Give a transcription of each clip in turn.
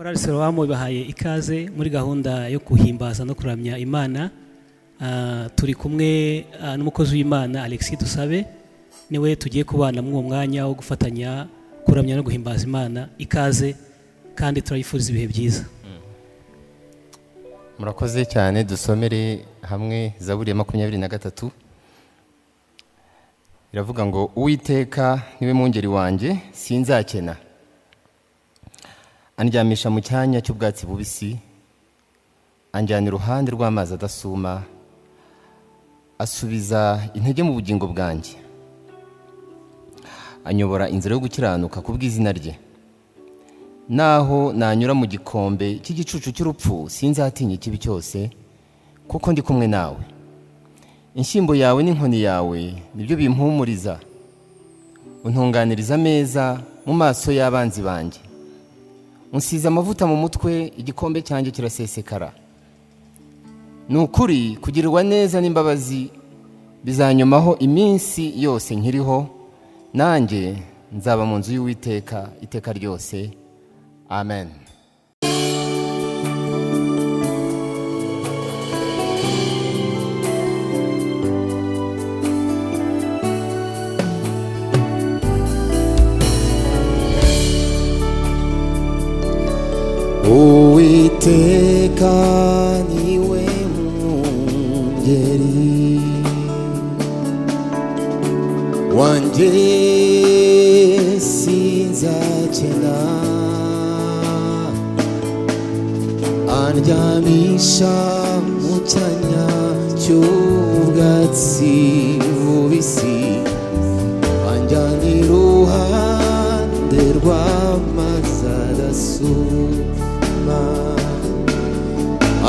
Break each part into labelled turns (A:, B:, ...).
A: Korali Siloam bahaye ikaze muri gahunda yo guhimbaza no kuramya Imana. Turi kumwe n'umukozi w'Imana Alexis Dusabe, niwe tugiye kubana mu mwanya wo gufatanya kuramya no guhimbaza Imana. Ikaze kandi turayifuriza ibihe byiza.
B: Murakoze cyane. Dusomere hamwe Zaburi 23. Iravuga ngo Uwiteka niwe mungeri wanjye sinzakena. Andyamisha mu cyanya cy'ubwatsi bubisi, anjyana iruhande rw'amazi adasuma, asubiza intege mu bugingo bwanjye, anyobora inzira yo gukiranuka kubw'izina rye. Naho nanyura mu gikombe cy'igicucu cy'urupfu sinzatinya ikibi cyose, kuko ndi kumwe nawe. Inshyimbo yawe n'inkoni yawe nibyo bimpumuriza. Untunganiriza ameza mu maso y'abanzi banjye. Unsize amavuta mu mutwe, igikombe cyanjye kirasesekara. Nukuri kugirirwa neza n'imbabazi bizanyomaho iminsi yose nkiriho, nanjye nzaba mu nzu y'Uwiteka iteka ryose. Amen.
C: Uwiteka niwe mungeri wanjye sinzakena. Andyamisha mu cyanya cy'ubwatsi bubisi, anjyana iruhande rw'amazi adasuma,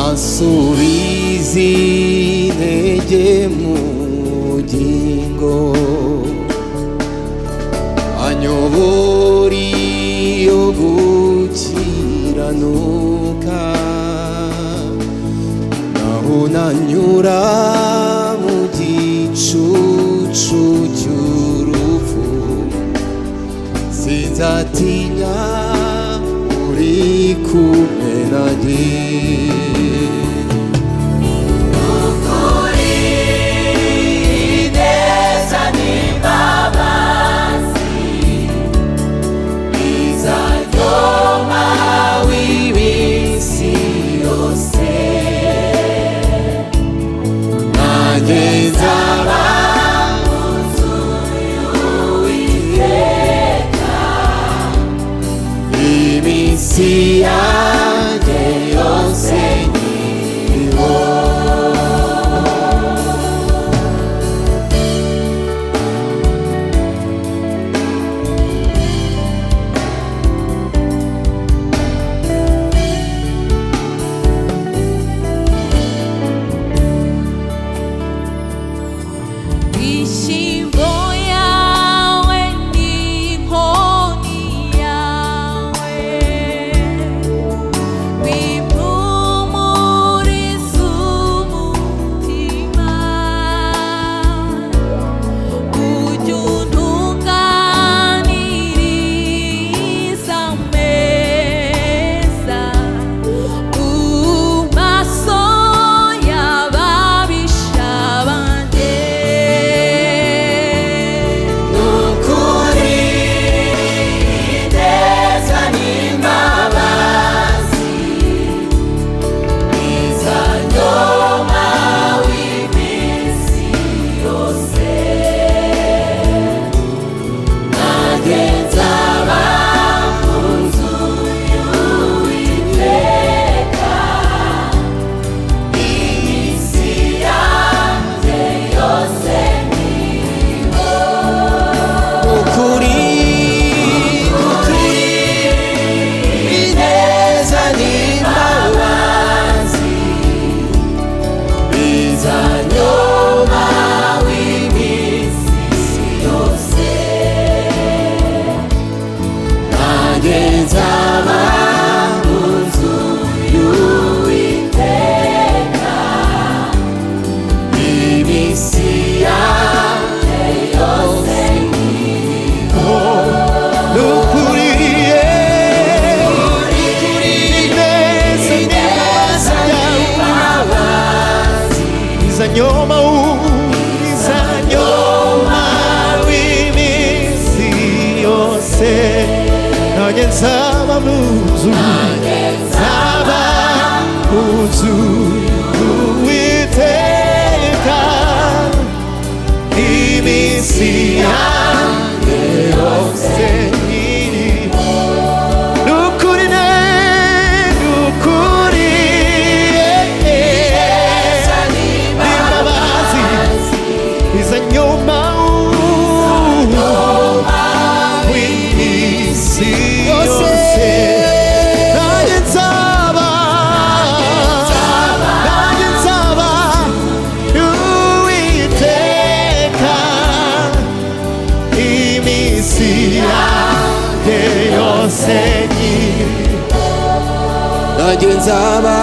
C: ansubiza intege mu bugingo, anyobora iyo gukiranuka. Naho nanyura mu gicucu cy'urupfu sinzatinya, uri kumwe nanjye. Iminsi yanjye yose nanjye nzaba